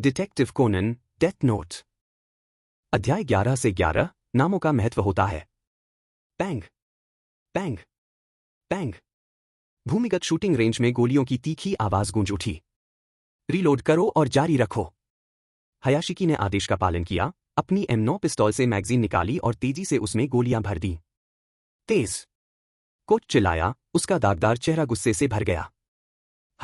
Detective Conan, death note. अध्याय 11 से 11, नामों का महत्व होता है। पैंग, पैंग, पैंग। भूमिगत शूटिंग रेंज में गोलियों की तीखी आवाज गूंज उठी। रीलोड करो और जारी रखो। हयाशिकी ने आदेश का पालन किया, अपनी M9 पिस्तौल से मैगजीन निकाली और तेजी से उसमें गोलियां भर दी। तेज! कोच चिल्लाया, उसका दागदार चेहरा गुस्से से भर गया।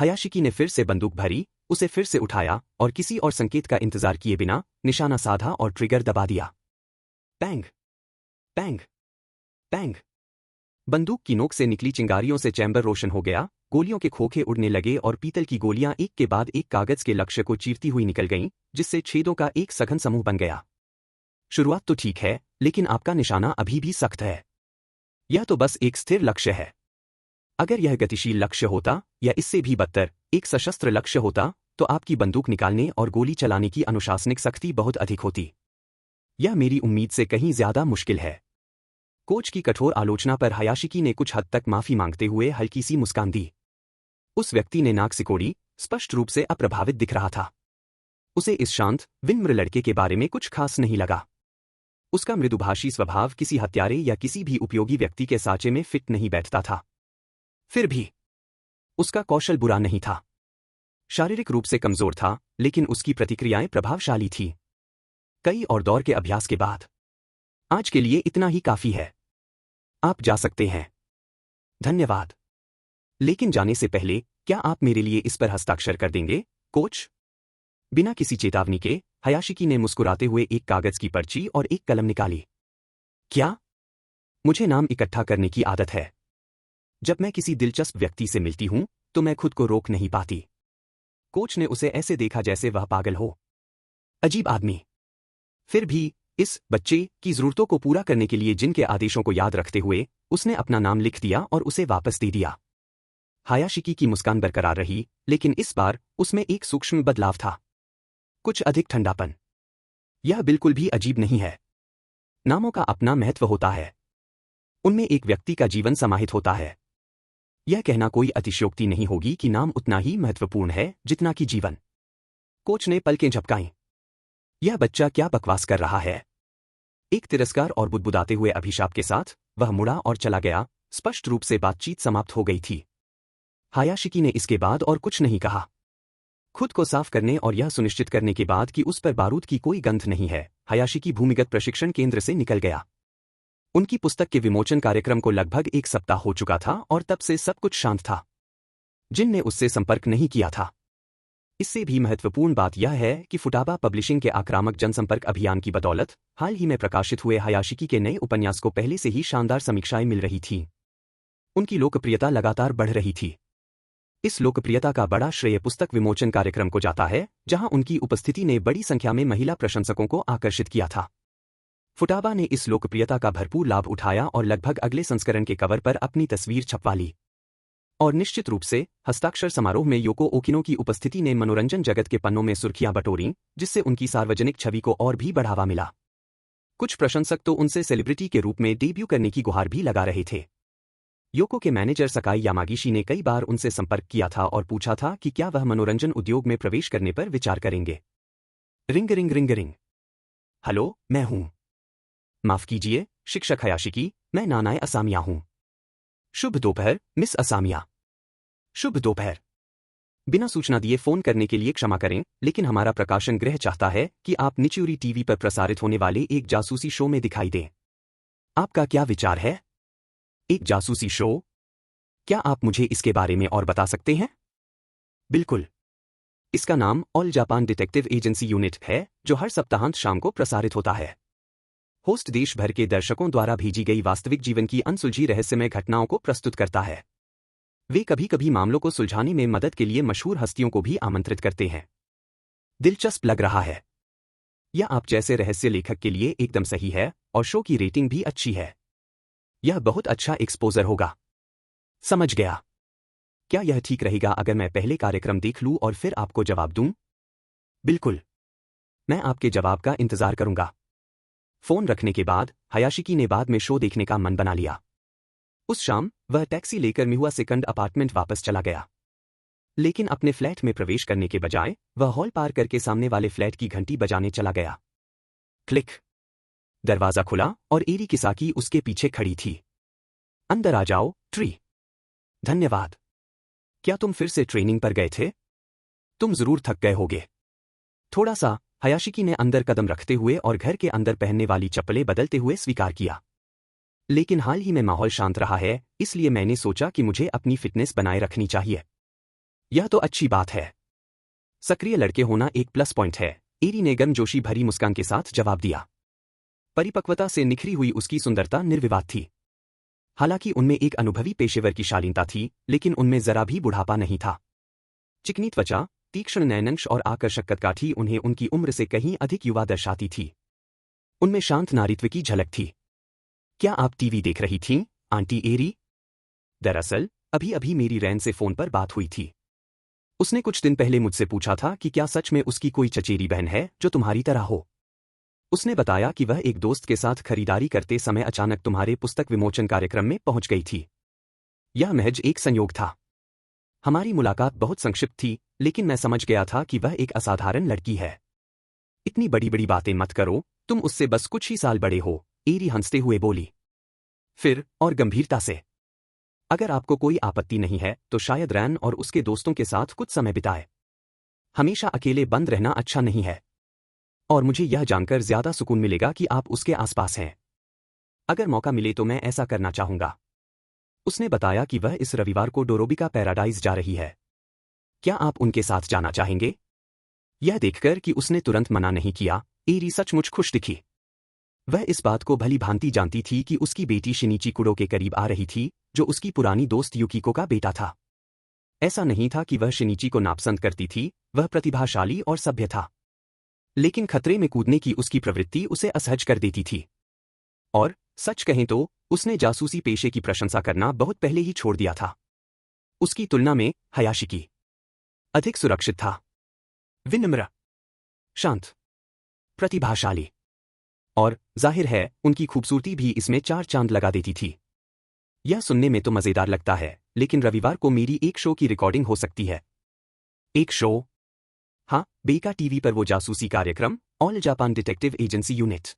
हयाशिकी ने फिर से बंदूक भरी, उसे फिर से उठाया और किसी और संकेत का इंतजार किए बिना निशाना साधा और ट्रिगर दबा दिया। पैंग, पैंग, पैंग। बंदूक की नोक से निकली चिंगारियों से चैम्बर रोशन हो गया, गोलियों के खोखे उड़ने लगे और पीतल की गोलियां एक के बाद एक कागज के लक्ष्य को चीरती हुई निकल गईं, जिससे छेदों का एक सघन समूह बन गया। शुरुआत तो ठीक है, लेकिन आपका निशाना अभी भी सख्त है। यह तो बस एक स्थिर लक्ष्य है। अगर यह गतिशील लक्ष्य होता, या इससे भी बदतर, एक सशस्त्र लक्ष्य होता, तो आपकी बंदूक निकालने और गोली चलाने की अनुशासनिक सख्ती बहुत अधिक होती। यह मेरी उम्मीद से कहीं ज्यादा मुश्किल है। कोच की कठोर आलोचना पर हयाशिकी ने कुछ हद तक माफी मांगते हुए हल्की सी मुस्कान दी। उस व्यक्ति ने नाक सिकोड़ी, स्पष्ट रूप से अप्रभावित दिख रहा था। उसे इस शांत, विनम्र लड़के के बारे में कुछ खास नहीं लगा। उसका मृदुभाषी स्वभाव किसी हत्यारे या किसी भी उपयोगी व्यक्ति के साँचे में फिट नहीं बैठता था। फिर भी उसका कौशल बुरा नहीं था। शारीरिक रूप से कमजोर था, लेकिन उसकी प्रतिक्रियाएं प्रभावशाली थीं। कई और दौर के अभ्यास के बाद आज के लिए इतना ही काफी है। आप जा सकते हैं। धन्यवाद। लेकिन जाने से पहले, क्या आप मेरे लिए इस पर हस्ताक्षर कर देंगे, कोच? बिना किसी चेतावनी के, हयाशिकी ने मुस्कुराते हुए एक कागज की पर्ची और एक कलम निकाली। क्या? मुझे नाम इकट्ठा करने की आदत है। जब मैं किसी दिलचस्प व्यक्ति से मिलती हूं, तो मैं खुद को रोक नहीं पाती। कोच ने उसे ऐसे देखा जैसे वह पागल हो। अजीब आदमी। फिर भी, इस बच्चे की जरूरतों को पूरा करने के लिए जिनके आदेशों को याद रखते हुए, उसने अपना नाम लिख दिया और उसे वापस दे दिया। हयाशिकी की मुस्कान बरकरार रही, लेकिन इस बार उसमें एक सूक्ष्म बदलाव था। कुछ अधिक ठंडापन। यह बिल्कुल भी अजीब नहीं है। नामों का अपना महत्व होता है। उनमें एक व्यक्ति का जीवन समाहित होता है। यह कहना कोई अतिशयोक्ति नहीं होगी कि नाम उतना ही महत्वपूर्ण है जितना कि जीवन। कोच ने पलकें झपकाईं। यह बच्चा क्या बकवास कर रहा है? एक तिरस्कार और बुदबुदाते हुए अभिशाप के साथ वह मुड़ा और चला गया। स्पष्ट रूप से बातचीत समाप्त हो गई थी। हयाशिकी ने इसके बाद और कुछ नहीं कहा। खुद को साफ करने और यह सुनिश्चित करने के बाद कि उस पर बारूद की कोई गंध नहीं है, हयाशिकी भूमिगत प्रशिक्षण केंद्र से निकल गया। उनकी पुस्तक के विमोचन कार्यक्रम को लगभग एक सप्ताह हो चुका था और तब से सब कुछ शांत था। जिन ने उससे संपर्क नहीं किया था। इससे भी महत्वपूर्ण बात यह है कि फुटाबा पब्लिशिंग के आक्रामक जनसंपर्क अभियान की बदौलत हाल ही में प्रकाशित हुए हयाशिकी के नए उपन्यास को पहले से ही शानदार समीक्षाएं मिल रही थीं। उनकी लोकप्रियता लगातार बढ़ रही थी। इस लोकप्रियता का बड़ा श्रेय पुस्तक विमोचन कार्यक्रम को जाता है, जहां उनकी उपस्थिति ने बड़ी संख्या में महिला प्रशंसकों को आकर्षित किया था। फुटाबा ने इस लोकप्रियता का भरपूर लाभ उठाया और लगभग अगले संस्करण के कवर पर अपनी तस्वीर छपवा ली। और निश्चित रूप से, हस्ताक्षर समारोह में योको ओकिनो की उपस्थिति ने मनोरंजन जगत के पन्नों में सुर्खियां बटोरीं, जिससे उनकी सार्वजनिक छवि को और भी बढ़ावा मिला। कुछ प्रशंसक तो उनसे सेलिब्रिटी के रूप में डेब्यू करने की गुहार भी लगा रहे थे। योको के मैनेजर सकाई यामागिशी ने कई बार उनसे संपर्क किया था और पूछा था कि क्या वह मनोरंजन उद्योग में प्रवेश करने पर विचार करेंगे। Ring ring ring ring. Hello, मैं हूं। माफ कीजिए, शिक्षक हयाशिकी, मैं नानाए असामिया हूं। शुभ दोपहर, मिस असामिया। शुभ दोपहर। बिना सूचना दिए फोन करने के लिए क्षमा करें, लेकिन हमारा प्रकाशन गृह चाहता है कि आप निच्यूरी टीवी पर प्रसारित होने वाले एक जासूसी शो में दिखाई दें। आपका क्या विचार है? एक जासूसी शो? क्या आप मुझे इसके बारे में और बता सकते हैं? बिल्कुल। इसका नाम all Japan detective agency unit है, जो हर सप्ताहांत शाम को प्रसारित होता है। होस्ट देश भर के दर्शकों द्वारा भेजी गई वास्तविक जीवन की अनसुलझी रहस्यमय घटनाओं को प्रस्तुत करता है। वे कभी कभी मामलों को सुलझाने में मदद के लिए मशहूर हस्तियों को भी आमंत्रित करते हैं। दिलचस्प लग रहा है। यह आप जैसे रहस्य लेखक के लिए एकदम सही है, और शो की रेटिंग भी अच्छी है। यह बहुत अच्छा एक्सपोजर होगा। समझ गया। क्या यह ठीक रहेगा अगर मैं पहले कार्यक्रम देख लूं और फिर आपको जवाब दूं? बिल्कुल। मैं आपके जवाब का इंतजार करूंगा। फोन रखने के बाद हयाशिकी ने बाद में शो देखने का मन बना लिया। उस शाम वह टैक्सी लेकर मिहुआ सेकंड अपार्टमेंट वापस चला गया। लेकिन अपने फ्लैट में प्रवेश करने के बजाय वह हॉल पार करके सामने वाले फ्लैट की घंटी बजाने चला गया। क्लिक। दरवाजा खुला और एरी किसाकी उसके पीछे खड़ी थी। अंदर आ जाओ, ट्री। धन्यवाद। क्या तुम फिर से ट्रेनिंग पर गए थे? तुम जरूर थक गए होगे। थोड़ा सा, हयाशिकी ने अंदर कदम रखते हुए और घर के अंदर पहनने वाली चप्पलें बदलते हुए स्वीकार किया। लेकिन हाल ही में माहौल शांत रहा है, इसलिए मैंने सोचा कि मुझे अपनी फिटनेस बनाए रखनी चाहिए। यह तो अच्छी बात है। सक्रिय लड़के होना एक प्लस पॉइंट है, एरी ने गर्मजोशी भरी मुस्कान के साथ जवाब दिया। परिपक्वता से निखरी हुई उसकी सुंदरता निर्विवाद थी। हालांकि उनमें एक अनुभवी पेशेवर की शालीनता थी, लेकिन उनमें जरा भी बुढ़ापा नहीं था। चिकनी त्वचा, तीक्ष्ण नैनंश और आकर्षक कदकाठी उन्हें उनकी उम्र से कहीं अधिक युवा दर्शाती थी। उनमें शांत नारीत्व की झलक थी। क्या आप टीवी देख रही थीं, आंटी एरी? दरअसल अभी अभी मेरी रैन से फोन पर बात हुई थी। उसने कुछ दिन पहले मुझसे पूछा था कि क्या सच में उसकी कोई चचेरी बहन है जो तुम्हारी तरह हो। उसने बताया कि वह एक दोस्त के साथ खरीदारी करते समय अचानक तुम्हारे पुस्तक विमोचन कार्यक्रम में पहुंच गई थी। यह महज एक संयोग था। हमारी मुलाकात बहुत संक्षिप्त थी, लेकिन मैं समझ गया था कि वह एक असाधारण लड़की है। इतनी बड़ी बड़ी बातें मत करो, तुम उससे बस कुछ ही साल बड़े हो, एरी हंसते हुए बोली। फिर और गंभीरता से, अगर आपको कोई आपत्ति नहीं है तो शायद रैन और उसके दोस्तों के साथ कुछ समय बिताए। हमेशा अकेले बंद रहना अच्छा नहीं है। और मुझे यह जानकर ज्यादा सुकून मिलेगा कि आप उसके आसपास हैं। अगर मौका मिले तो मैं ऐसा करना चाहूंगा। उसने बताया कि वह इस रविवार को डोरोबिका पैराडाइज जा रही है। क्या आप उनके साथ जाना चाहेंगे? यह देखकर कि उसने तुरंत मना नहीं किया, एरी सचमुच खुश दिखी। वह इस बात को भली भांति जानती थी कि उसकी बेटी शिनिची कुडो के करीब आ रही थी, जो उसकी पुरानी दोस्त युकिको का बेटा था। ऐसा नहीं था कि वह शिनिची को नापसंद करती थी, वह प्रतिभाशाली और सभ्य था। लेकिन खतरे में कूदने की उसकी प्रवृत्ति उसे असहज कर देती थी। और सच कहें तो उसने जासूसी पेशे की प्रशंसा करना बहुत पहले ही छोड़ दिया था। उसकी तुलना में हयाशिकी अधिक सुरक्षित था, विनम्र, शांत, प्रतिभाशाली, और जाहिर है उनकी खूबसूरती भी इसमें चार चांद लगा देती थी। यह सुनने में तो मजेदार लगता है, लेकिन रविवार को मेरी एक शो की रिकॉर्डिंग हो सकती है। एक शो? हाँ, बेका टीवी पर वो जासूसी कार्यक्रम, all Japan detective agency unit.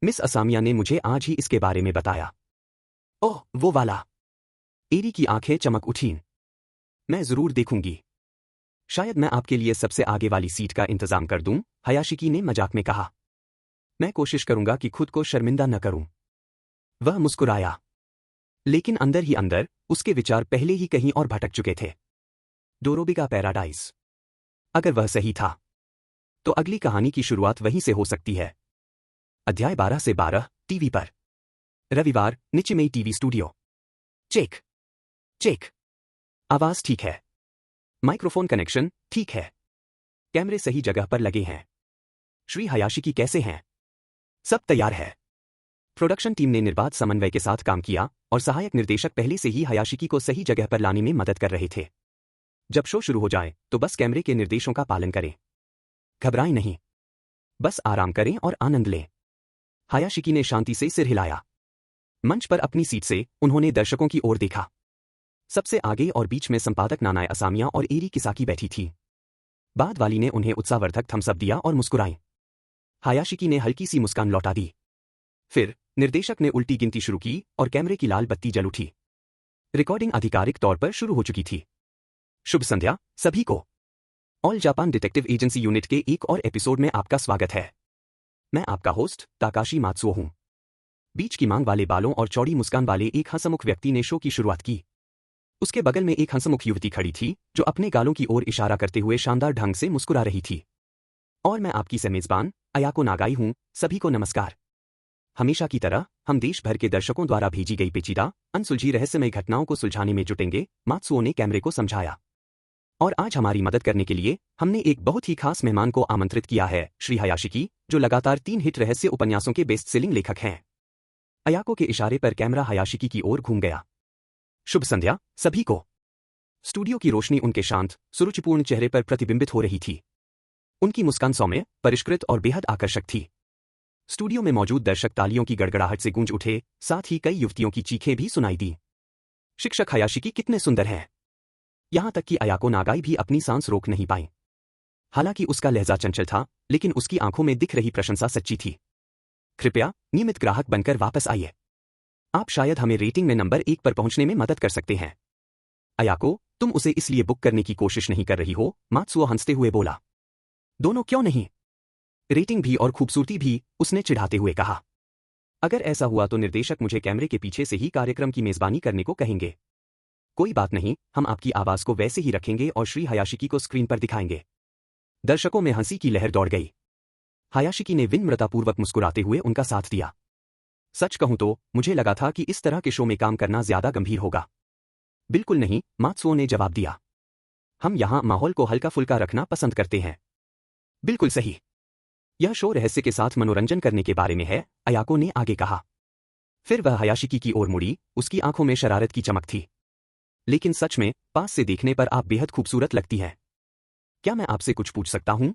Miss Asamiya ने मुझे आज ही इसके बारे में बताया। ओह, वो वाला। एरी की आंखें चमक उठीं। मैं जरूर देखूंगी। शायद मैं आपके लिए सबसे आगे वाली सीट का इंतजाम कर दूं, हयाशिकी ने मजाक में कहा। मैं कोशिश करूंगा कि खुद को शर्मिंदा न करूं। वह मुस्कुराया। लेकिन अंदर ही अंदर उसके विचार पहले ही कहीं और भटक चुके थे। डोरोबिका पैराडाइज। अगर वह सही था तो अगली कहानी की शुरुआत वहीं से हो सकती है। अध्याय 12 से 12 टीवी पर। रविवार, Nichimei TV studio. Check check. आवाज ठीक है। माइक्रोफोन कनेक्शन ठीक है। कैमरे सही जगह पर लगे हैं। श्री हयाशिकी कैसे हैं? सब तैयार है। प्रोडक्शन टीम ने निर्बाध समन्वय के साथ काम किया और सहायक निर्देशक पहले से ही हयाशिकी को सही जगह पर लाने में मदद कर रहे थे। जब शो शुरू हो जाए तो बस कैमरे के निर्देशों का पालन करें। घबराएं नहीं, बस आराम करें और आनंद लें। हयाशिकी ने शांति से सिर हिलाया। मंच पर अपनी सीट से उन्होंने दर्शकों की ओर देखा। सबसे आगे और बीच में संपादक नानाए असामिया और एरी किसाकी बैठी थी। बाद वाली ने उन्हें उत्साहवर्धक थम्स अप दिया और मुस्कुराई। हयाशिकी ने हल्की सी मुस्कान लौटा दी। फिर निर्देशक ने उल्टी गिनती शुरू की और कैमरे की लाल बत्ती जल उठी। रिकॉर्डिंग आधिकारिक तौर पर शुरू हो चुकी थी। शुभ संध्या सभी को। All Japan detective agency unit के एक और एपिसोड में आपका स्वागत है। मैं आपका होस्ट ताकाशी मात्सुओ हूं। बीच की मांग वाले बालों और चौड़ी मुस्कान वाले एक हंसमुख व्यक्ति ने शो की शुरुआत की। उसके बगल में एक हंसमुख युवती खड़ी थी जो अपने गालों की ओर इशारा करते हुए शानदार ढंग से मुस्कुरा रही थी। और मैं आपकी मेजबान अयाको नागाई हूं। सभी को नमस्कार। हमेशा की तरह हम देश भर के दर्शकों द्वारा भेजी गई पेचीदा, अनसुलझी रहस्यमय घटनाओं को सुलझाने में जुटेंगे, मात्सुओ ने कैमरे को समझाया। और आज हमारी मदद करने के लिए हमने एक बहुत ही खास मेहमान को आमंत्रित किया है, श्री हयाशिकी, जो लगातार 3 हिट रहस्य उपन्यासों के बेस्ट सेलिंग लेखक हैं। अयाको के इशारे पर कैमरा हयाशिकी की ओर घूम गया। शुभ संध्या सभी को। स्टूडियो की रोशनी उनके शांत, सुरुचिपूर्ण चेहरे पर प्रतिबिंबित हो रही थी। उनकी मुस्कान सौम्य, परिष्कृत और बेहद आकर्षक थी। स्टूडियो में मौजूद दर्शक तालियों की गड़गड़ाहट से गूंज उठे, साथ ही कई युवतियों की चीखें भी सुनाई दी। शिक्षक हयाशिकी कितने सुंदर हैं। यहां तक कि अयाको नागाई भी अपनी सांस रोक नहीं पाई। हालांकि उसका लहजा चंचल था, लेकिन उसकी आंखों में दिख रही प्रशंसा सच्ची थी। कृपया नियमित ग्राहक बनकर वापस आइए। आप शायद हमें रेटिंग में नंबर 1 पर पहुंचने में मदद कर सकते हैं। अयाको, तुम उसे इसलिए बुक करने की कोशिश नहीं कर रही हो, मात्सुओ हंसते हुए बोला। दोनों क्यों नहीं? रेटिंग भी और खूबसूरती भी, उसने चिढ़ाते हुए कहा। अगर ऐसा हुआ तो निर्देशक मुझे कैमरे के पीछे से ही कार्यक्रम की मेजबानी करने को कहेंगे। कोई बात नहीं, हम आपकी आवाज को वैसे ही रखेंगे और श्री हायाशिकी को स्क्रीन पर दिखाएंगे। दर्शकों में हंसी की लहर दौड़ गई। हायाशिकी ने विनम्रतापूर्वक मुस्कुराते हुए उनका साथ दिया। सच कहूं तो मुझे लगा था कि इस तरह के शो में काम करना ज्यादा गंभीर होगा। बिल्कुल नहीं, मात्सुओ ने जवाब दिया। हम यहां माहौल को हल्का फुल्का रखना पसंद करते हैं। बिल्कुल सही। यह शो रहस्य के साथ मनोरंजन करने के बारे में है, अयाको ने आगे कहा। फिर वह हायाशिकी की ओर मुड़ी, उसकी आंखों में शरारत की चमक थी। लेकिन सच में, पास से देखने पर आप बेहद खूबसूरत लगती हैं। क्या मैं आपसे कुछ पूछ सकता हूं?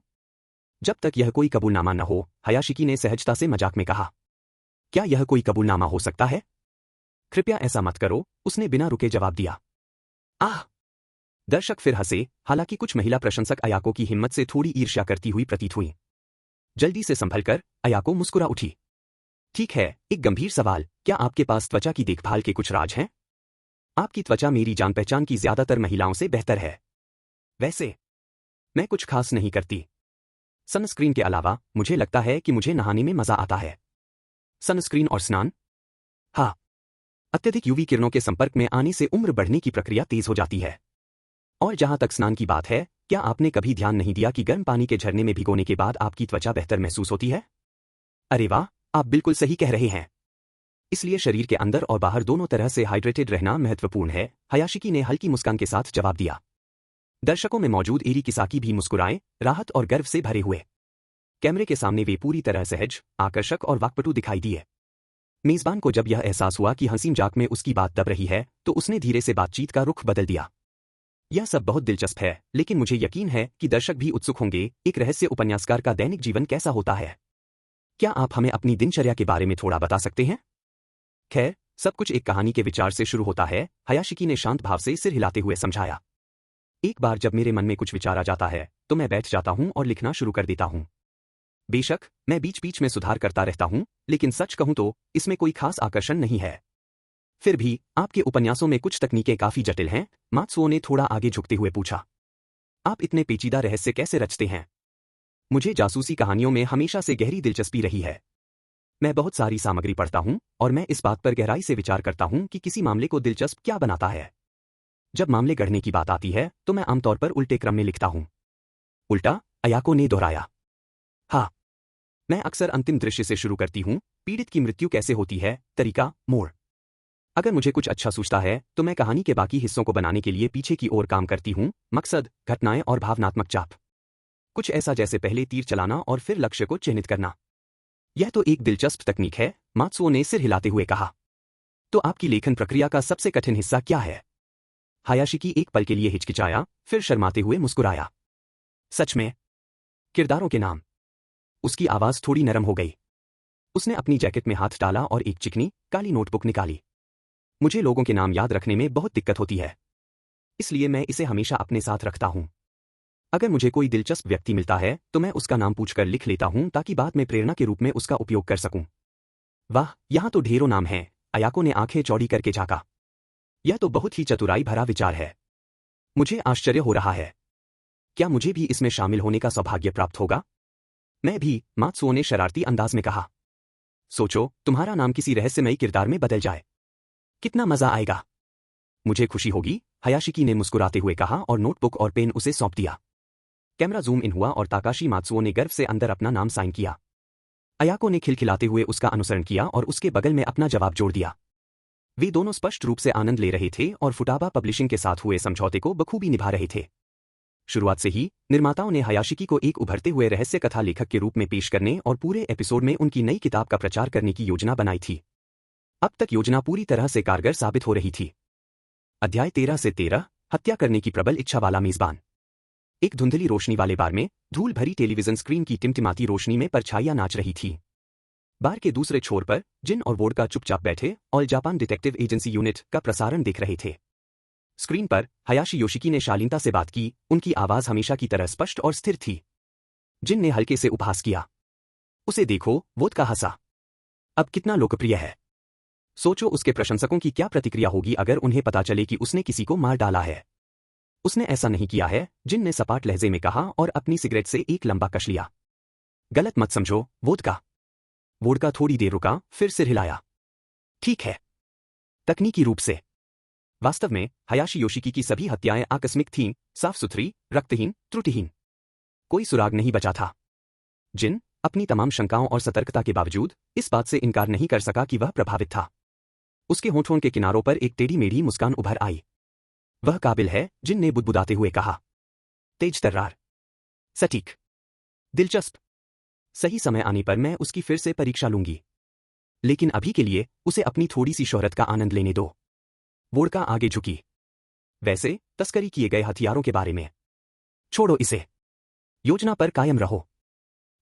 जब तक यह कोई कबूलनामा न हो, हायाशिकी ने सहजता से मजाक में कहा। क्या यह कोई कबूलनामा हो सकता है? कृपया ऐसा मत करो, उसने बिना रुके जवाब दिया। आह! दर्शक फिर हंसे, हालांकि कुछ महिला प्रशंसक अयाको की हिम्मत से थोड़ी ईर्ष्या करती हुई प्रतीत हुई। जल्दी से संभलकर अयाको मुस्कुरा उठी। ठीक है, एक गंभीर सवाल, क्या आपके पास त्वचा की देखभाल के कुछ राज हैं? आपकी त्वचा मेरी जान पहचान की ज्यादातर महिलाओं से बेहतर है। वैसे मैं कुछ खास नहीं करती। सनस्क्रीन के अलावा मुझे लगता है कि मुझे नहाने में मजा आता है। सनस्क्रीन और स्नान? हाँ। अत्यधिक यूवी किरणों के संपर्क में आने से उम्र बढ़ने की प्रक्रिया तेज हो जाती है। और जहां तक स्नान की बात है, क्या आपने कभी ध्यान नहीं दिया कि गर्म पानी के झरने में भिगोने के बाद आपकी त्वचा बेहतर महसूस होती है? अरे वाह, आप बिल्कुल सही कह रहे हैं। इसलिए शरीर के अंदर और बाहर दोनों तरह से हाइड्रेटेड रहना महत्वपूर्ण है, हायाशिकी ने हल्की मुस्कान के साथ जवाब दिया। दर्शकों में मौजूद एरी किसाकी भी मुस्कुराए, राहत और गर्व से भरे हुए। कैमरे के सामने वे पूरी तरह सहज, आकर्षक और वाक्पटु दिखाई दिए। मेजबान को जब यह एहसास हुआ कि हंसी मजाक में उसकी बात दब रही है, तो उसने धीरे से बातचीत का रुख बदल दिया। यह सब बहुत दिलचस्प है, लेकिन मुझे यकीन है कि दर्शक भी उत्सुक होंगे, एक रहस्य उपन्यासकार का दैनिक जीवन कैसा होता है। क्या आप हमें अपनी दिनचर्या के बारे में थोड़ा बता सकते हैं? खैर, सब कुछ एक कहानी के विचार से शुरू होता है, हायाशिकी ने शांत भाव से सिर हिलाते हुए समझाया। एक बार जब मेरे मन में कुछ विचार आ जाता है, तो मैं बैठ जाता हूं और लिखना शुरू कर देता हूं। बेशक, मैं बीच बीच में सुधार करता रहता हूं, लेकिन सच कहूं तो इसमें कोई खास आकर्षण नहीं है। फिर भी, आपके उपन्यासों में कुछ तकनीकें काफी जटिल हैं, मात्सुओ ने थोड़ा आगे झुकते हुए पूछा। आप इतने पेचीदा रहस्य कैसे रचते हैं? मुझे जासूसी कहानियों में हमेशा से गहरी दिलचस्पी रही है। मैं बहुत सारी सामग्री पढ़ता हूं, और मैं इस बात पर गहराई से विचार करता हूं कि किसी मामले को दिलचस्प क्या बनाता है। जब मामले गढ़ने की बात आती है, तो मैं आमतौर पर उल्टे क्रम में लिखता हूं। उल्टा? अयाको ने दोहराया। हाँ। मैं अक्सर अंतिम दृश्य से शुरू करती हूं, पीड़ित की मृत्यु कैसे होती है, तरीका, मोड़। अगर मुझे कुछ अच्छा सूझता है, तो मैं कहानी के बाकी हिस्सों को बनाने के लिए पीछे की ओर काम करती हूं, मकसद, घटनाएं और भावनात्मक चाप। कुछ ऐसा जैसे पहले तीर चलाना और फिर लक्ष्य को चिह्नित करना। यह तो एक दिलचस्प तकनीक है, मात्सुओ ने सिर हिलाते हुए कहा। तो आपकी लेखन प्रक्रिया का सबसे कठिन हिस्सा क्या है? हायाशिकी एक पल के लिए हिचकिचाया, फिर शर्माते हुए मुस्कुराया। सच में? किरदारों के नाम। उसकी आवाज थोड़ी नरम हो गई। उसने अपनी जैकेट में हाथ डाला और एक चिकनी, काली नोटबुक निकाली। मुझे लोगों के नाम याद रखने में बहुत दिक्कत होती है, इसलिए मैं इसे हमेशा अपने साथ रखता हूं। अगर मुझे कोई दिलचस्प व्यक्ति मिलता है, तो मैं उसका नाम पूछकर लिख लेता हूं ताकि बाद में प्रेरणा के रूप में उसका उपयोग कर सकूं। वाह, यहां तो ढेरों नाम हैं, अयाको ने आंखें चौड़ी करके झांका। यह तो बहुत ही चतुराई भरा विचार है। मुझे आश्चर्य हो रहा है। क्या मुझे भी इसमें शामिल होने का सौभाग्य प्राप्त होगा? मैं भी, मात्सुओ ने शरारती अंदाज में कहा। सोचो, तुम्हारा नाम किसी रहस्यमयी किरदार में बदल जाए। कितना मजा आएगा। मुझे खुशी होगी, हायाशिकी ने मुस्कुराते हुए कहा और नोटबुक और पेन उसे सौंप दिया। कैमरा जूम इन हुआ और ताकाशी मात्सुओ ने गर्व से अंदर अपना नाम साइन किया। अयाको ने खिलखिलाते हुए उसका अनुसरण किया और उसके बगल में अपना जवाब जोड़ दिया। वे दोनों स्पष्ट रूप से आनंद ले रहे थे और फुटाबा पब्लिशिंग के साथ हुए समझौते को बखूबी निभा रहे थे। शुरुआत से ही निर्माताओं ने हायाशिकी को एक उभरते हुए रहस्य कथा लेखक के रूप में पेश करने और पूरे एपिसोड में उनकी नई किताब का प्रचार करने की योजना बनाई थी। अब तक योजना पूरी तरह से कारगर साबित हो रही थी। अध्याय 13 से 13, हत्या करने की प्रबल इच्छा वाला मेजबान। एक धुंधली रोशनी वाले बार में धूल भरी टेलीविजन स्क्रीन की टिमटिमाती रोशनी में परछाइयां नाच रही थी। बार के दूसरे छोर पर जिन और वोडका चुपचाप बैठे और जापान डिटेक्टिव एजेंसी यूनिट का प्रसारण देख रहे थे। स्क्रीन पर हयाशी योशिकी ने शालीनता से बात की, उनकी आवाज हमेशा की तरह स्पष्ट और स्थिर थी। जिन ने हल्के से उपहास किया। उसे देखो, वोदका हंसा। अब कितना लोकप्रिय है। सोचो उसके प्रशंसकों की क्या प्रतिक्रिया होगी अगर उन्हें पता चले कि उसने किसी को मार डाला है। उसने ऐसा नहीं किया है, जिन ने सपाट लहजे में कहा और अपनी सिगरेट से एक लंबा कश लिया। गलत मत समझो, वोदका। वोदका थोड़ी देर रुका, फिर सिर हिलाया। ठीक है। तकनीकी रूप से। वास्तव में हयाशी योशिकी की सभी हत्याएं आकस्मिक थीं, साफ सुथरी, रक्तहीन, त्रुटिहीन। कोई सुराग नहीं बचा था। जिन अपनी तमाम शंकाओं और सतर्कता के बावजूद इस बात से इनकार नहीं कर सका कि वह प्रभावित था। उसके होठों के किनारों पर एक टेढ़ी मेढ़ी मुस्कान उभर आई। वह काबिल है, जिन ने बुदबुदाते हुए कहा। तेज तर्रार। सटीक। दिलचस्प। सही समय आने पर मैं उसकी फिर से परीक्षा लूंगी। लेकिन अभी के लिए उसे अपनी थोड़ी सी शोहरत का आनंद लेने दो। वोडका आगे झुकी। वैसे तस्करी किए गए हथियारों के बारे में छोड़ो इसे। योजना पर कायम रहो।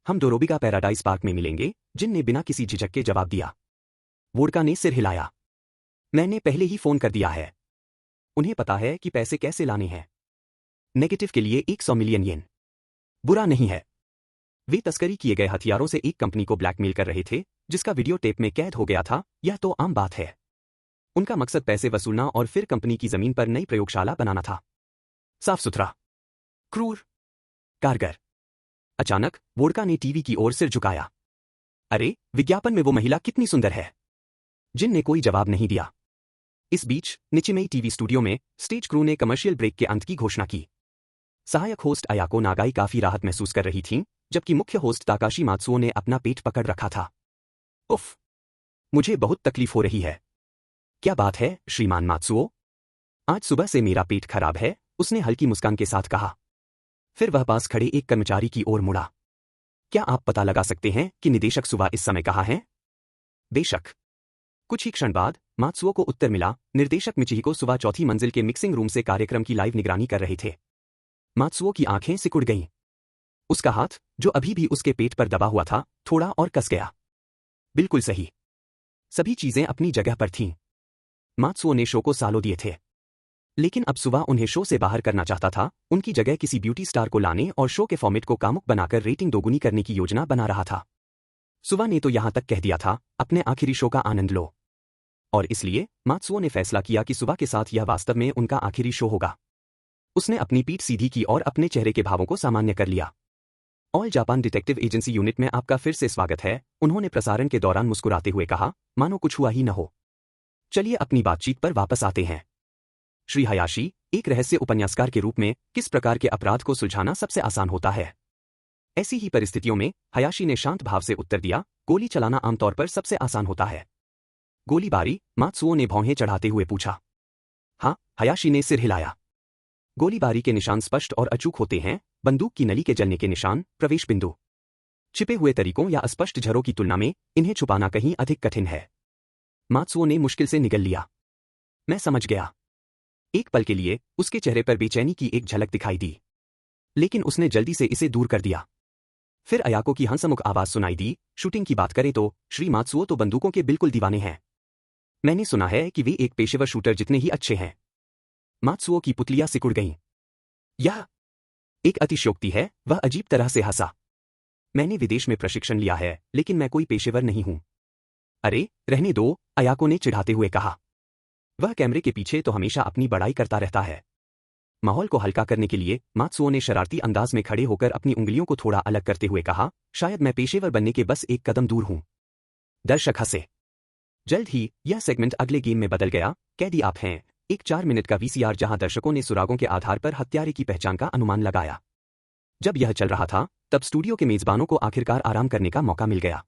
हम डोरोबिगा पैराडाइज पार्क में मिलेंगे, जिन ने बिना किसी झिझक के जवाब दिया। वोडका ने सिर हिलाया। मैंने पहले ही फोन कर दिया है। उन्हें पता है कि पैसे कैसे लाने हैं। नेगेटिव के लिए 100 मिलियन येन बुरा नहीं है। वे तस्करी किए गए हथियारों से एक कंपनी को ब्लैकमेल कर रहे थे, जिसका वीडियो टेप में कैद हो गया था। यह तो आम बात है। उनका मकसद पैसे वसूलना और फिर कंपनी की जमीन पर नई प्रयोगशाला बनाना था। साफ सुथरा, क्रूर, कारगर। अचानक वोडका ने टीवी की ओर सिर झुकाया। अरे, विज्ञापन में वो महिला कितनी सुंदर है। जिन ने कोई जवाब नहीं दिया। इस बीच निचिमेई टीवी स्टूडियो में स्टेज क्रू ने कमर्शियल ब्रेक के अंत की घोषणा की। सहायक होस्ट अयाको नागाई काफी राहत महसूस कर रही थीं, जबकि मुख्य होस्ट ताकाशी मात्सुओ ने अपना पेट पकड़ रखा था। उफ, मुझे बहुत तकलीफ हो रही है। क्या बात है, श्रीमान मात्सुओ? आज सुबह से मेरा पेट खराब है, उसने हल्की मुस्कान के साथ कहा। फिर वह पास खड़े एक कर्मचारी की ओर मुड़ा। क्या आप पता लगा सकते हैं कि निदेशक सुबह इस समय कहाँ हैं? बेशक। कुछ ही क्षण बाद मात्सुओ को उत्तर मिला। निर्देशक मिचिहिको सुबह चौथी मंजिल के मिक्सिंग रूम से कार्यक्रम की लाइव निगरानी कर रहे थे। मात्सुओ की आंखें सिकुड़ गईं। उसका हाथ, जो अभी भी उसके पेट पर दबा हुआ था, थोड़ा और कस गया। बिल्कुल सही। सभी चीजें अपनी जगह पर थीं। मात्सुओ ने शो को सालों दिए थे, लेकिन अब सुबह उन्हें शो से बाहर करना चाहता था। उनकी जगह किसी ब्यूटी स्टार को लाने और शो के फॉर्मेट को कामुक बनाकर रेटिंग दोगुनी करने की योजना बना रहा था। सुबह ने तो यहां तक कह दिया था, अपने आखिरी शो का आनंद लो। और इसलिए मात्सुओ ने फैसला किया कि सुबह के साथ यह वास्तव में उनका आखिरी शो होगा। उसने अपनी पीठ सीधी की और अपने चेहरे के भावों को सामान्य कर लिया। All Japan detective agency unit में आपका फिर से स्वागत है, उन्होंने प्रसारण के दौरान मुस्कुराते हुए कहा, मानो कुछ हुआ ही न हो। चलिए अपनी बातचीत पर वापस आते हैं। श्री हयाशी, एक रहस्य उपन्यासकार के रूप में किस प्रकार के अपराध को सुलझाना सबसे आसान होता है? ऐसी ही परिस्थितियों में हयाशी ने शांत भाव से उत्तर दिया, गोली चलाना आमतौर पर सबसे आसान होता है। गोलीबारी? मात्सुओ ने भौहें चढ़ाते हुए पूछा। हाँ, हयाशी ने सिर हिलाया। गोलीबारी के निशान स्पष्ट और अचूक होते हैं, बंदूक की नली के जलने के निशान, प्रवेश बिंदु। छिपे हुए तरीकों या अस्पष्ट झरों की तुलना में इन्हें छुपाना कहीं अधिक कठिन है। मात्सुओ ने मुश्किल से निगल लिया। मैं समझ गया। एक पल के लिए उसके चेहरे पर बेचैनी की एक झलक दिखाई दी, लेकिन उसने जल्दी से इसे दूर कर दिया। फिर अयाको की हंसमुख आवाज सुनाई दी, शूटिंग की बात करें तो श्री मात्सुओ तो बंदूकों के बिल्कुल दीवाने हैं। मैंने सुना है कि वे एक पेशेवर शूटर जितने ही अच्छे हैं। मात्सुओ की पुतलियां सिकुड़ गईं। यह एक अतिशयोक्ति है, वह अजीब तरह से हंसा। मैंने विदेश में प्रशिक्षण लिया है, लेकिन मैं कोई पेशेवर नहीं हूं। अरे, रहने दो, अयाको ने चिढ़ाते हुए कहा। वह कैमरे के पीछे तो हमेशा अपनी बड़ाई करता रहता है। माहौल को हल्का करने के लिए मात्सुओ ने शरारती अंदाज में खड़े होकर अपनी उंगलियों को थोड़ा अलग करते हुए कहा, शायद मैं पेशेवर बनने के बस एक कदम दूर हूं। दर्शक हंसे। जल्द ही यह सेगमेंट अगले गेम में बदल गया। कैदी आप हैं, एक 4 मिनट का वीसीआर जहां दर्शकों ने सुरागों के आधार पर हत्यारे की पहचान का अनुमान लगाया। जब यह चल रहा था, तब स्टूडियो के मेजबानों को आखिरकार आराम करने का मौका मिल गया।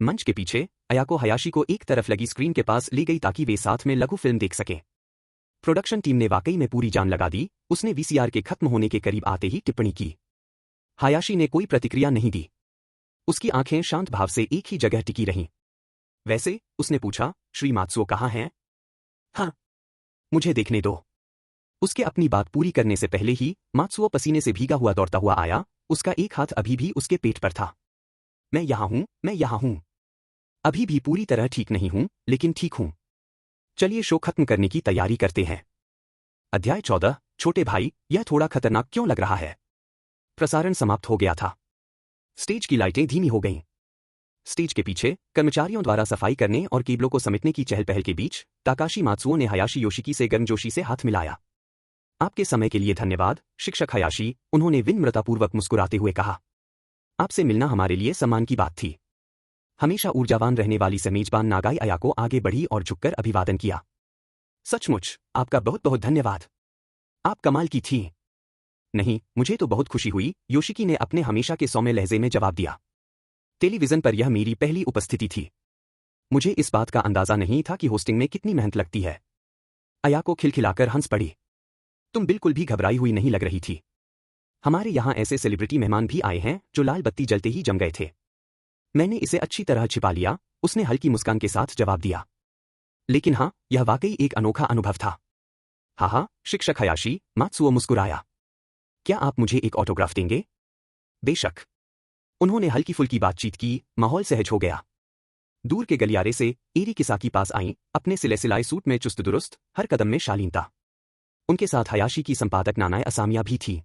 मंच के पीछे अयाको हयाशी को एक तरफ लगी स्क्रीन के पास ले गई ताकि वे साथ में लघु फिल्म देख सकें। प्रोडक्शन टीम ने वाकई में पूरी जान लगा दी। उसने वीसीआर के खत्म होने के करीब आते ही टिप्पणी की। हयाशी ने कोई प्रतिक्रिया नहीं दी। उसकी आंखें शांत भाव से एक ही जगह टिकी रहीं। वैसे, उसने पूछा, श्री मात्सुओ कहाँ हैं? हाँ, मुझे देखने दो। उसके अपनी बात पूरी करने से पहले ही मात्सुओ पसीने से भीगा हुआ दौड़ता हुआ आया। उसका एक हाथ अभी भी उसके पेट पर था। मैं यहां हूं, मैं यहां हूं। अभी भी पूरी तरह ठीक नहीं हूं, लेकिन ठीक हूं। चलिए शो खत्म करने की तैयारी करते हैं। अध्याय 14, छोटे भाई, यह थोड़ा खतरनाक क्यों लग रहा है? प्रसारण समाप्त हो गया था। स्टेज की लाइटें धीमी हो गईं। स्टेज के पीछे कर्मचारियों द्वारा सफाई करने और केबलों को समेटने की चहल पहल के बीच ताकाशी मात्सुओ ने हयाशी योशिकी से गर्मजोशी से हाथ मिलाया। आपके समय के लिए धन्यवाद, शिक्षक हयाशी, उन्होंने विनम्रतापूर्वक मुस्कुराते हुए कहा। आपसे मिलना हमारे लिए सम्मान की बात थी। हमेशा ऊर्जावान रहने वाली समेजबान नागाई अयाको आगे बढ़ी और झुककर अभिवादन किया। सचमुच, आपका बहुत बहुत धन्यवाद। आप कमाल की थी। नहीं, मुझे तो बहुत खुशी हुई, योशिकी ने अपने हमेशा के सौम्य लहजे में जवाब दिया। टेलीविजन पर यह मेरी पहली उपस्थिति थी। मुझे इस बात का अंदाजा नहीं था कि होस्टिंग में कितनी मेहनत लगती है। अयाको खिलखिलाकर हंस पड़ी। तुम बिल्कुल भी घबराई हुई नहीं लग रही थी। हमारे यहाँ ऐसे सेलिब्रिटी मेहमान भी आए हैं जो लाल बत्ती जलते ही जम गए थे। मैंने इसे अच्छी तरह छिपा लिया, उसने हल्की मुस्कान के साथ जवाब दिया। लेकिन हाँ, यह वाकई एक अनोखा अनुभव था। हाँ, शिक्षक हयाशी, मात्सुओ मुस्कुराया। क्या आप मुझे एक ऑटोग्राफ देंगे? बेशक। उन्होंने हल्की फुल्की बातचीत की, माहौल सहज हो गया। दूर के गलियारे से एरी किसाकी पास आईं, अपने सिले सिलाए सूट में चुस्त दुरुस्त, हर कदम में शालीनता। उनके साथ हयाशी की संपादक नानाए असामिया भी थी।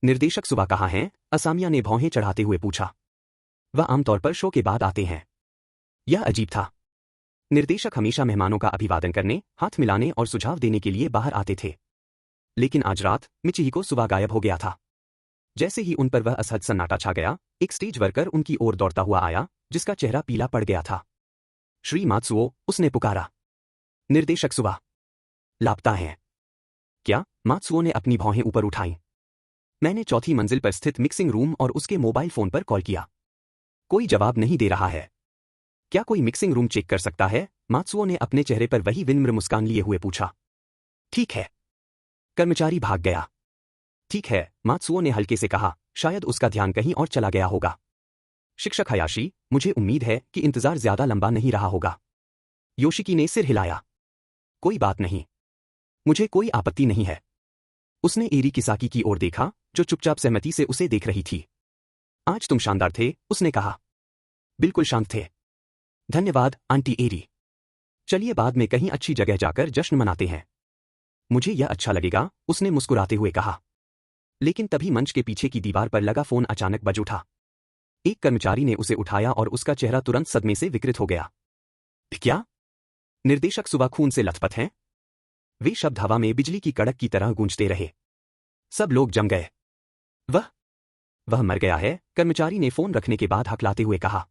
निर्देशक सुबह कहाँ हैं? असामिया ने भौहें चढ़ाते हुए पूछा। वह आमतौर पर शो के बाद आते हैं। यह अजीब था। निर्देशक हमेशा मेहमानों का अभिवादन करने, हाथ मिलाने और सुझाव देने के लिए बाहर आते थे। लेकिन आज रात मिचिहिको सुबह गायब हो गया था। जैसे ही उन पर वह असहज सन्नाटा छा गया, एक स्टेज वर्कर उनकी ओर दौड़ता हुआ आया, जिसका चेहरा पीला पड़ गया था। श्री मात्सुओ, उसने पुकारा। निर्देशक सुबह लापता हैं। क्या? मात्सुओ ने अपनी भौहें ऊपर उठाईं। मैंने चौथी मंजिल पर स्थित मिक्सिंग रूम और उसके मोबाइल फोन पर कॉल किया। कोई जवाब नहीं दे रहा है। क्या कोई मिक्सिंग रूम चेक कर सकता है? मात्सुओ ने अपने चेहरे पर वही विनम्र मुस्कान लिए हुए पूछा। ठीक है। कर्मचारी भाग गया। ठीक है, मात्सुओ ने हल्के से कहा, शायद उसका ध्यान कहीं और चला गया होगा। शिक्षक हयाशी, मुझे उम्मीद है कि इंतजार ज्यादा लंबा नहीं रहा होगा। योशिकी ने सिर हिलाया। कोई बात नहीं। मुझे कोई आपत्ति नहीं है। उसने एरी किसाकी की ओर देखा, जो चुपचाप सहमति से उसे देख रही थी। आज तुम शानदार थे, उसने कहा। बिल्कुल शांत थे। धन्यवाद, आंटी एरी। चलिए बाद में कहीं अच्छी जगह जाकर जश्न मनाते हैं। मुझे यह अच्छा लगेगा, उसने मुस्कुराते हुए कहा। लेकिन तभी मंच के पीछे की दीवार पर लगा फोन अचानक बज उठा। एक कर्मचारी ने उसे उठाया और उसका चेहरा तुरंत सदमे से विकृत हो गया। क्या? निर्देशक सुबह खून से लथपथ हैं? वे शब्द हवा में बिजली की कड़क की तरह गूंजते रहे। सब लोग जम गए। वह मर गया है, कर्मचारी ने फोन रखने के बाद हकलाते हुए कहा।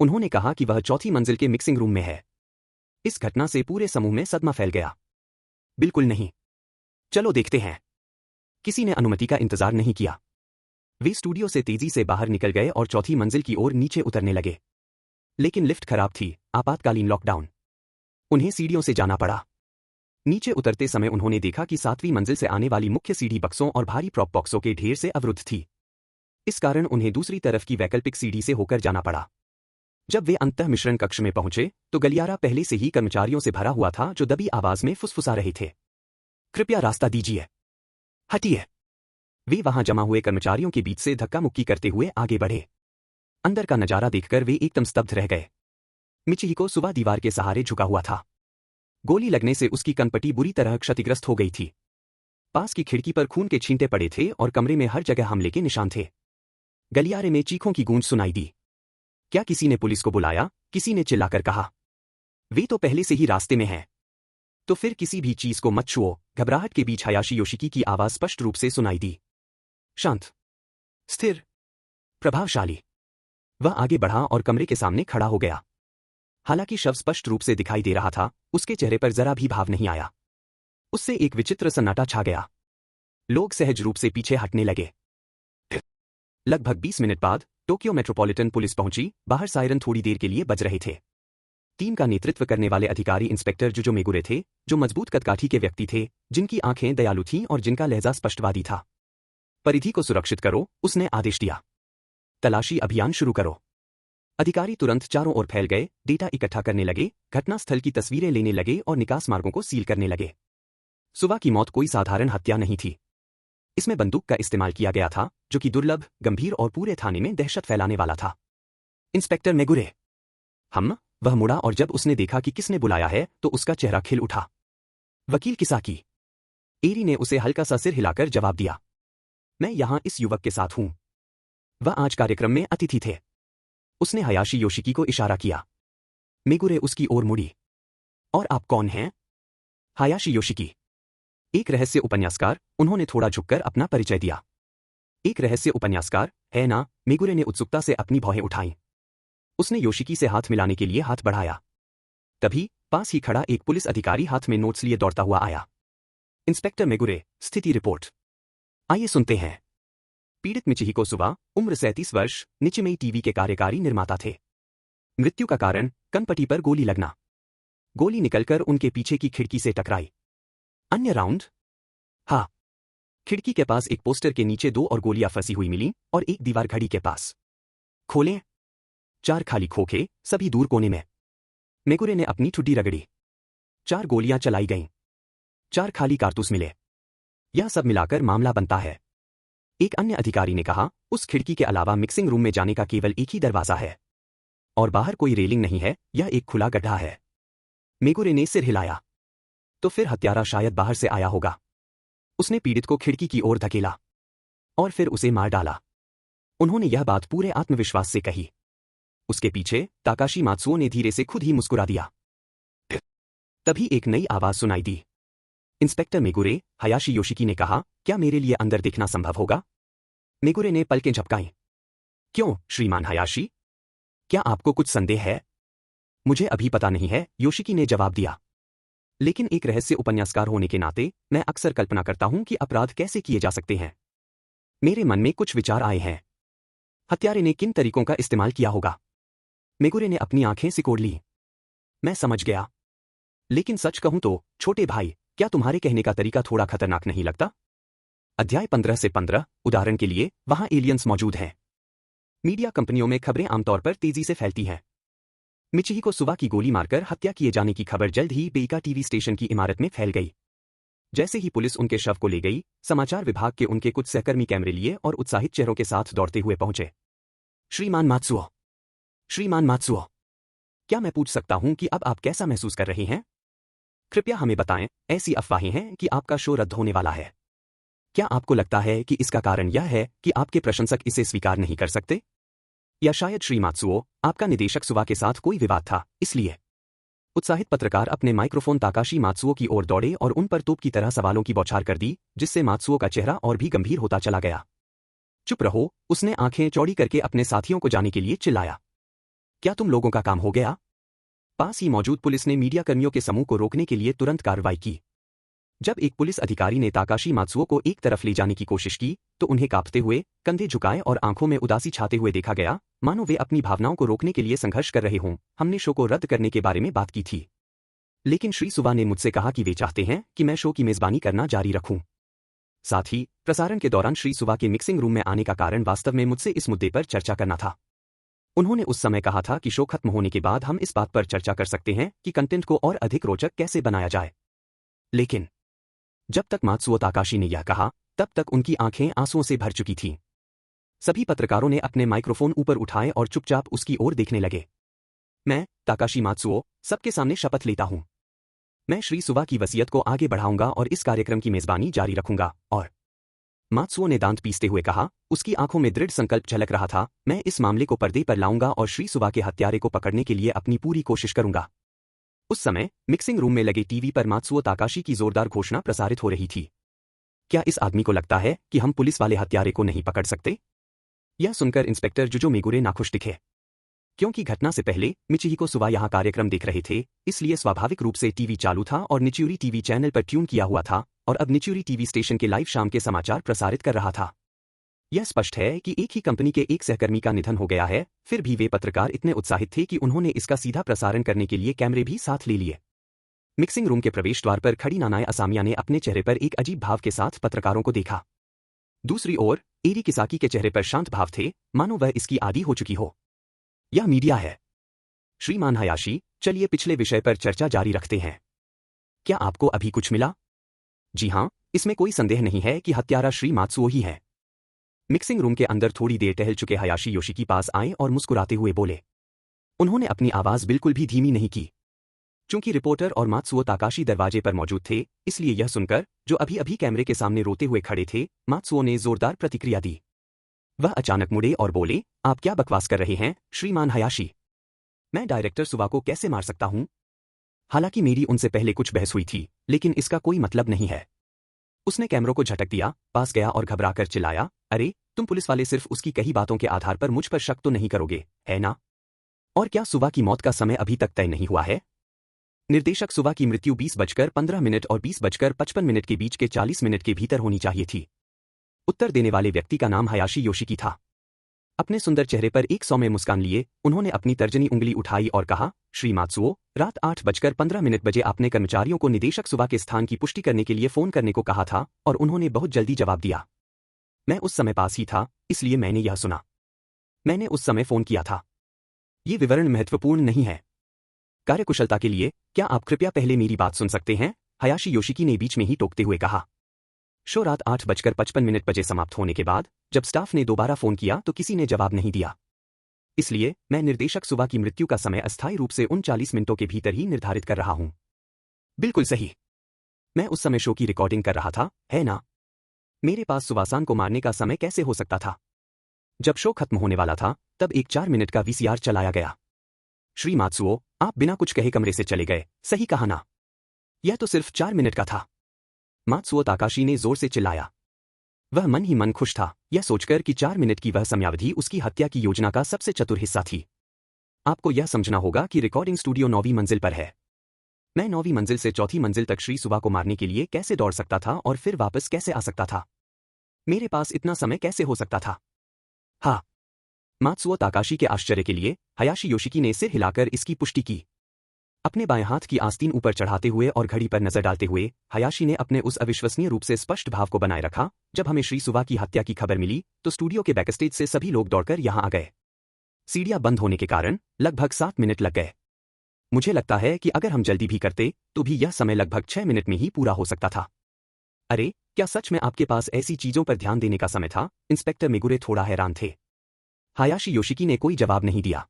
उन्होंने कहा कि वह चौथी मंजिल के मिक्सिंग रूम में है। इस घटना से पूरे समूह में सदमा फैल गया। बिल्कुल नहीं। चलो देखते हैं। किसी ने अनुमति का इंतजार नहीं किया। वे स्टूडियो से तेजी से बाहर निकल गए और चौथी मंजिल की ओर नीचे उतरने लगे। लेकिन लिफ्ट खराब थी, आपातकालीन लॉकडाउन। उन्हें सीढ़ियों से जाना पड़ा। नीचे उतरते समय उन्होंने देखा कि 7वीं मंजिल से आने वाली मुख्य सीढ़ी बक्सों और भारी प्रॉप बॉक्सों के ढेर से अवरुद्ध थी। इस कारण उन्हें दूसरी तरफ की वैकल्पिक सीढ़ी से होकर जाना पड़ा। जब वे अंतः मिश्रण कक्ष में पहुंचे, तो गलियारा पहले से ही कर्मचारियों से भरा हुआ था जो दबी आवाज में फुसफुसा रहे थे। कृपया रास्ता दीजिए। हटिए। वे वहां जमा हुए कर्मचारियों के बीच से धक्का मुक्की करते हुए आगे बढ़े। अंदर का नजारा देखकर वे एकदम स्तब्ध रह गए। मिचिहिको सुबह दीवार के सहारे झुका हुआ था। गोली लगने से उसकी कनपटी बुरी तरह क्षतिग्रस्त हो गई थी। पास की खिड़की पर खून के छींटे पड़े थे और कमरे में हर जगह हमले के निशान थे। गलियारे में चीखों की गूंज सुनाई दी। क्या किसी ने पुलिस को बुलाया? किसी ने चिल्लाकर कहा। वे तो पहले से ही रास्ते में हैं। तो फिर किसी भी चीज को मत छुओ। घबराहट के बीच हयाशी योशिकी की आवाज स्पष्ट रूप से सुनाई दी। शांत, स्थिर, प्रभावशाली। वह आगे बढ़ा और कमरे के सामने खड़ा हो गया। हालांकि शव स्पष्ट रूप से दिखाई दे रहा था, उसके चेहरे पर जरा भी भाव नहीं आया। उससे एक विचित्र सन्नाटा छा गया। लोग सहज रूप से पीछे हटने लगे। लगभग 20 मिनट बाद टोक्यो मेट्रोपॉलिटन पुलिस पहुंची। बाहर सायरन थोड़ी देर के लिए बज रहे थे। टीम का नेतृत्व करने वाले अधिकारी इंस्पेक्टर जुजो मेगुरे थे, जो मजबूत कदकाठी के व्यक्ति थे, जिनकी आंखें दयालु थीं और जिनका लहजा स्पष्टवादी था। परिधि को सुरक्षित करो, उसने आदेश दिया। तलाशी अभियान शुरू करो। अधिकारी तुरंत चारों ओर फैल गए, डेटा इकट्ठा करने लगे, घटनास्थल की तस्वीरें लेने लगे और निकास मार्गों को सील करने लगे। सुबह की मौत कोई साधारण हत्या नहीं थी। इसमें बंदूक का इस्तेमाल किया गया था, जो कि दुर्लभ, गंभीर और पूरे थाने में दहशत फैलाने वाला था। इंस्पेक्टर मेगुरे। वह मुड़ा और जब उसने देखा कि किसने बुलाया है, तो उसका चेहरा खिल उठा। वकील किसाकी। एरी ने उसे हल्का सा सिर हिलाकर जवाब दिया। मैं यहां इस युवक के साथ हूं। वह आज कार्यक्रम में अतिथि थे। उसने हायाशी योशिकी को इशारा किया। मेगुरे उसकी ओर मुड़ी। और आप कौन हैं? हायाशी योशिकी, एक रहस्य उपन्यासकार, उन्होंने थोड़ा झुककर अपना परिचय दिया। एक रहस्य उपन्यासकार, है ना? मेगुरे ने उत्सुकता से अपनी भौहें उठाईं। उसने योशिकी से हाथ मिलाने के लिए हाथ बढ़ाया। तभी पास ही खड़ा एक पुलिस अधिकारी हाथ में नोट्स लिए दौड़ता हुआ आया। इंस्पेक्टर मेगुरे, स्थिति रिपोर्ट। आइए सुनते हैं। पीड़ित मिचिहिको सुवा, उम्र 37 वर्ष, निचिमेई टीवी के कार्यकारी निर्माता थे। मृत्यु का कारण कनपट्टी पर गोली लगना। गोली निकलकर उनके पीछे की खिड़की से टकराई। अन्य राउंड? हाँ। खिड़की के पास एक पोस्टर के नीचे 2 और गोलियां फंसी हुई मिली और एक दीवार घड़ी के पास। खोलें। 4 खाली खोखे, सभी दूर कोने में। मेगुरे ने अपनी ठुड्डी रगड़ी। 4 गोलियां चलाई गईं। 4 खाली कारतूस मिले। यह सब मिलाकर मामला बनता है। एक अन्य अधिकारी ने कहा, उस खिड़की के अलावा मिक्सिंग रूम में जाने का केवल एक ही दरवाजा है। और बाहर कोई रेलिंग नहीं है, यह एक खुला गड्ढा है। मेगुरे ने सिर हिलाया। तो फिर हत्यारा शायद बाहर से आया होगा। उसने पीड़ित को खिड़की की ओर धकेला और फिर उसे मार डाला। उन्होंने यह बात पूरे आत्मविश्वास से कही। उसके पीछे ताकाशी मात्सुओ ने धीरे से खुद ही मुस्कुरा दिया। तभी एक नई आवाज सुनाई दी। इंस्पेक्टर मेगुरे, हायाशी योशिकी ने कहा, क्या मेरे लिए अंदर देखना संभव होगा? मेगुरे ने पलकें झपकाईं। क्यों, श्रीमान हायाशी? क्या आपको कुछ संदेह है? मुझे अभी पता नहीं है, योशिकी ने जवाब दिया। लेकिन एक रहस्य उपन्यासकार होने के नाते मैं अक्सर कल्पना करता हूं कि अपराध कैसे किए जा सकते हैं। मेरे मन में कुछ विचार आए हैं। हत्यारे ने किन तरीकों का इस्तेमाल किया होगा? मेगुरे ने अपनी आंखें सिकोड़ ली। मैं समझ गया। लेकिन सच कहूं तो, छोटे भाई, क्या तुम्हारे कहने का तरीका थोड़ा खतरनाक नहीं लगता? अध्याय 15 से 15, उदाहरण के लिए, वहां एलियंस मौजूद हैं। मीडिया कंपनियों में खबरें आमतौर पर तेजी से फैलती हैं। मिचिहिको सुवा की गोली मारकर हत्या किए जाने की खबर जल्द ही बेइका टीवी स्टेशन की इमारत में फैल गई। जैसे ही पुलिस उनके शव को ले गई, समाचार विभाग के उनके कुछ सहकर्मी कैमरे लिए और उत्साहित चेहरों के साथ दौड़ते हुए पहुंचे। श्रीमान मात्सुओ, श्रीमान मात्सुओ, क्या मैं पूछ सकता हूं कि अब आप कैसा महसूस कर रहे हैं? कृपया हमें बताएं, ऐसी अफवाहें हैं कि आपका शो रद्द होने वाला है। क्या आपको लगता है कि इसका कारण यह है कि आपके प्रशंसक इसे स्वीकार नहीं कर सकते? या शायद श्री मात्सुओ, आपका निदेशक सुवा के साथ कोई विवाद था, इसलिए? उत्साहित पत्रकार अपने माइक्रोफोन ताकाशी मात्सुओ की ओर दौड़े और उन पर तोप की तरह सवालों की बौछार कर दी, जिससे मात्सुओ का चेहरा और भी गंभीर होता चला गया। चुप रहो, उसने आंखें चौड़ी करके अपने साथियों को जाने के लिए चिल्लाया। क्या तुम लोगों का काम हो गया? पास ही मौजूद पुलिस ने मीडियाकर्मियों के समूह को रोकने के लिए तुरंत कार्रवाई की। जब एक पुलिस अधिकारी ने ताकाशी मात्सुओ को एक तरफ ले जाने की कोशिश की, तो उन्हें कांपते हुए, कंधे झुकाए और आंखों में उदासी छाते हुए देखा गया, मानो वे अपनी भावनाओं को रोकने के लिए संघर्ष कर रहे हों। हमने शो को रद्द करने के बारे में बात की थी, लेकिन श्री सुवा ने मुझसे कहा कि वे चाहते हैं कि मैं शो की मेजबानी करना जारी रखूं। साथ ही प्रसारण के दौरान श्री सुवा के मिक्सिंग रूम में आने का कारण वास्तव में मुझसे इस मुद्दे पर चर्चा करना था। उन्होंने उस समय कहा था कि शो खत्म होने के बाद हम इस बात पर चर्चा कर सकते हैं कि कंटेंट को और अधिक रोचक कैसे बनाया जाए। लेकिन जब तक मात्सुओ ताकाशी ने यह कहा, तब तक उनकी आंखें आंसुओं से भर चुकी थीं। सभी पत्रकारों ने अपने माइक्रोफोन ऊपर उठाए और चुपचाप उसकी ओर देखने लगे। मैं, ताकाशी मात्सुओ, सबके सामने शपथ लेता हूं। मैं श्री सुवा की वसीयत को आगे बढ़ाऊंगा और इस कार्यक्रम की मेजबानी जारी रखूंगा। और मात्सुओ ने दांत पीसते हुए कहा, उसकी आंखों में दृढ़ संकल्प झलक रहा था, मैं इस मामले को पर्दे पर लाऊंगा और श्री सुवा के हत्यारे को पकड़ने के लिए अपनी पूरी कोशिश करूंगा। उस समय मिक्सिंग रूम में लगे टीवी पर मात्सुओ ताकाशी की जोरदार घोषणा प्रसारित हो रही थी। क्या इस आदमी को लगता है कि हम पुलिस वाले हत्यारे को नहीं पकड़ सकते? यह सुनकर इंस्पेक्टर जुजो मेगुरे नाखुश दिखे। क्योंकि घटना से पहले मिचिहिको सुवा यहां कार्यक्रम देख रहे थे, इसलिए स्वाभाविक रूप से टीवी चालू था और निचिउरी टीवी चैनल पर ट्यून किया हुआ था और अब निचिउरी टीवी स्टेशन के लाइव शाम के समाचार प्रसारित कर रहा था। यह स्पष्ट है कि एक ही कंपनी के एक सहकर्मी का निधन हो गया है, फिर भी वे पत्रकार इतने उत्साहित थे कि उन्होंने इसका सीधा प्रसारण करने के लिए कैमरे भी साथ ले लिए। मिक्सिंग रूम के प्रवेश द्वार पर खड़ी नानाए असामिया ने अपने चेहरे पर एक अजीब भाव के साथ पत्रकारों को देखा। दूसरी ओर एरी किसाकी के चेहरे पर शांत भाव थे, मानो वह इसकी आदी हो चुकी हो। यह मीडिया है। श्रीमान हायाशी, चलिए पिछले विषय पर चर्चा जारी रखते हैं। क्या आपको अभी कुछ मिला? जी हां, इसमें कोई संदेह नहीं है कि हत्यारा श्री मात्सुओ ही है। मिक्सिंग रूम के अंदर थोड़ी देर टहल चुके हायाशी योशिकी पास आए और मुस्कुराते हुए बोले। उन्होंने अपनी आवाज बिल्कुल भी धीमी नहीं की। चूंकि रिपोर्टर और मात्सुओ ताकाशी दरवाजे पर मौजूद थे, इसलिए यह सुनकर, जो अभी अभी कैमरे के सामने रोते हुए खड़े थे, मात्सुओ ने जोरदार प्रतिक्रिया दी। वह अचानक मुड़े और बोले, आप क्या बकवास कर रहे हैं, श्रीमान हयाशी? मैं डायरेक्टर सुवा को कैसे मार सकता हूं? हालांकि मेरी उनसे पहले कुछ बहस हुई थी, लेकिन इसका कोई मतलब नहीं है। उसने कैमरों को झटक दिया, पास गया और घबराकर चिल्लाया, अरे, तुम पुलिस वाले सिर्फ उसकी कही बातों के आधार पर मुझ पर शक तो नहीं करोगे, है ना? और क्या सुवा की मौत का समय अभी तक तय नहीं हुआ है? निर्देशक सुवा की मृत्यु 20:15 और 20:55 के बीच के 40 मिनट के भीतर होनी चाहिए थी। उत्तर देने वाले व्यक्ति का नाम हयाशी योशिकी था। अपने सुंदर चेहरे पर एक सौम्य मुस्कान लिए उन्होंने अपनी तर्जनी उंगली उठाई और कहा, श्री मात्सुओ, रात 8:15 बजे आपने कर्मचारियों को निदेशक सुवा के स्थान की पुष्टि करने के लिए फोन करने को कहा था और उन्होंने बहुत जल्दी जवाब दिया। मैं उस समय पास ही था, इसलिए मैंने यह सुना। मैंने उस समय फोन किया था। ये विवरण महत्वपूर्ण नहीं है। कार्यकुशलता के लिए, क्या आप कृपया पहले मेरी बात सुन सकते हैं? हयाशी योशिकी ने बीच में ही टोकते हुए कहा। शो रात 8:55 बजे समाप्त होने के बाद, जब स्टाफ ने दोबारा फोन किया तो किसी ने जवाब नहीं दिया। इसलिए, मैं निर्देशक सुवा की मृत्यु का समय अस्थायी रूप से उन 40 मिनटों के भीतर ही निर्धारित कर रहा हूं। बिल्कुल सही। मैं उस समय शो की रिकॉर्डिंग कर रहा था, है ना? मेरे पास सुवासान को मारने का समय कैसे हो सकता था? जब शो खत्म होने वाला था, तब एक 4 मिनट का वीसीआर चलाया गया। श्री मात्सुओ, आप बिना कुछ कहे कमरे से चले गए, सही कहा ना? यह तो सिर्फ 4 मिनट का था। मात्सुओ ताकाशी ने जोर से चिल्लाया। वह मन ही मन खुश था, यह सोचकर कि 4 मिनट की वह समयावधि उसकी हत्या की योजना का सबसे चतुर हिस्सा थी। आपको यह समझना होगा कि रिकॉर्डिंग स्टूडियो 9वीं मंजिल पर है। मैं 9वीं मंजिल से 4थी मंजिल तक श्री सुवा को मारने के लिए कैसे दौड़ सकता था और फिर वापस कैसे आ सकता था? मेरे पास इतना समय कैसे हो सकता था? हाँ। मात्सुओ ताकाशी के आश्चर्य के लिए, हयाशी योशिकी ने सिर हिलाकर इसकी पुष्टि की। अपने बाएं हाथ की आस्तीन ऊपर चढ़ाते हुए और घड़ी पर नजर डालते हुए, हयाशी ने अपने उस अविश्वसनीय रूप से स्पष्ट भाव को बनाए रखा, जब हमें श्री सुवा की हत्या की खबर मिली, तो स्टूडियो के बैकस्टेज से सभी लोग दौड़कर यहां आ गए। सीढ़ियां बंद होने के कारण, लगभग 7 मिनट लग गए। मुझे लगता है कि अगर हम जल्दी भी करते, तो भी यह समय लगभग 6 मिनट में ही पूरा हो सकता था। अरे, क्या सच में आपके पास ऐसी चीजों पर ध्यान देने का समय था? इंस्पेक्टर मेगुरे थोड़ा हैरान थे। हयाशी योशिकी ने कोई जवाब नहीं दिया।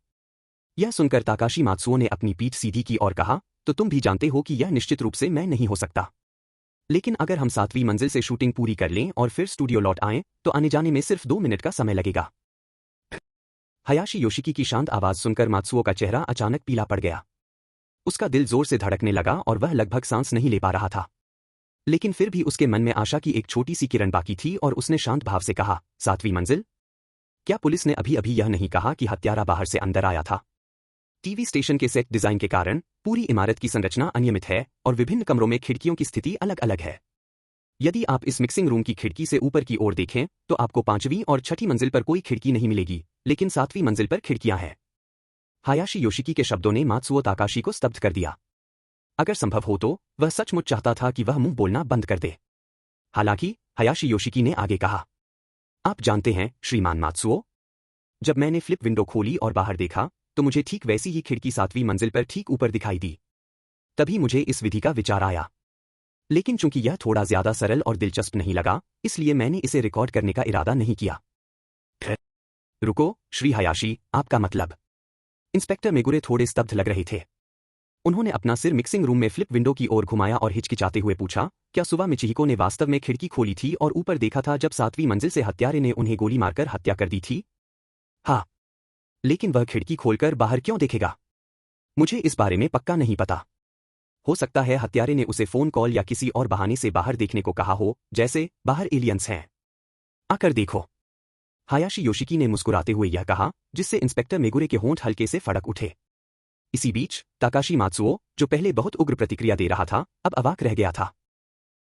यह सुनकर ताकाशी मात्सुओ ने अपनी पीठ सीधी की और कहा, तो तुम भी जानते हो कि यह निश्चित रूप से मैं नहीं हो सकता। लेकिन अगर हम 7वीं मंजिल से शूटिंग पूरी कर लें और फिर स्टूडियो लौट आएं, तो आने जाने में सिर्फ 2 मिनट का समय लगेगा। हयाशी योशिकी की शांत आवाज सुनकर मात्सुओ का चेहरा अचानक पीला पड़ गया। उसका दिल जोर से धड़कने लगा और वह लगभग सांस नहीं ले पा रहा था। लेकिन फिर भी उसके मन में आशा की एक छोटी सी किरण बाकी थी और उसने शांत भाव से कहा, 7वीं मंजिल? क्या पुलिस ने अभी अभी यह नहीं कहा कि हत्यारा बाहर से अंदर आया था? टीवी स्टेशन के सेट डिजाइन के कारण पूरी इमारत की संरचना अनियमित है और विभिन्न कमरों में खिड़कियों की स्थिति अलग अलग है। यदि आप इस मिक्सिंग रूम की खिड़की से ऊपर की ओर देखें, तो आपको 5वीं और 6ठी मंजिल पर कोई खिड़की नहीं मिलेगी, लेकिन 7वीं मंजिल पर खिड़कियां हैं। हयाशी योशिकी के शब्दों ने मात्सुओ ताकाशी को स्तब्ध कर दिया। अगर संभव हो तो वह सचमुच चाहता था कि वह मुंह बोलना बंद कर दे। हालांकि हयाशी योशिकी ने आगे कहा, आप जानते हैं, श्रीमान मात्सुओ, जब मैंने फ्लिप विंडो खोली और बाहर देखा, तो मुझे ठीक वैसी ही खिड़की 7वीं मंजिल पर ठीक ऊपर दिखाई दी। तभी मुझे इस विधि का विचार आया। लेकिन चूंकि यह थोड़ा ज्यादा सरल और दिलचस्प नहीं लगा, इसलिए मैंने इसे रिकॉर्ड करने का इरादा नहीं किया। रुको, श्री हयाशी, आपका मतलब? इंस्पेक्टर मेगुरे थोड़े स्तब्ध लग रहे थे। उन्होंने अपना सिर मिक्सिंग रूम में फ्लिप विंडो की ओर घुमाया और हिचकिचाते हुए पूछा, क्या सुवा मिचिहिको ने वास्तव में खिड़की खोली थी और ऊपर देखा था जब 7वीं मंजिल से हत्यारे ने उन्हें गोली मारकर हत्या कर दी थी? हाँ। लेकिन वह खिड़की खोलकर बाहर क्यों देखेगा? मुझे इस बारे में पक्का नहीं पता। हो सकता है हत्यारे ने उसे फोन कॉल या किसी और बहाने से बाहर देखने को कहा हो, जैसे बाहर एलियंस हैं, आकर देखो। हयाशी योशिकी ने मुस्कुराते हुए यह कहा, जिससे इंस्पेक्टर मेगुरे के होंठ हल्के से फड़क उठे। इसी बीच ताकाशी मात्सुओ, जो पहले बहुत उग्र प्रतिक्रिया दे रहा था, अब अवाक रह गया था।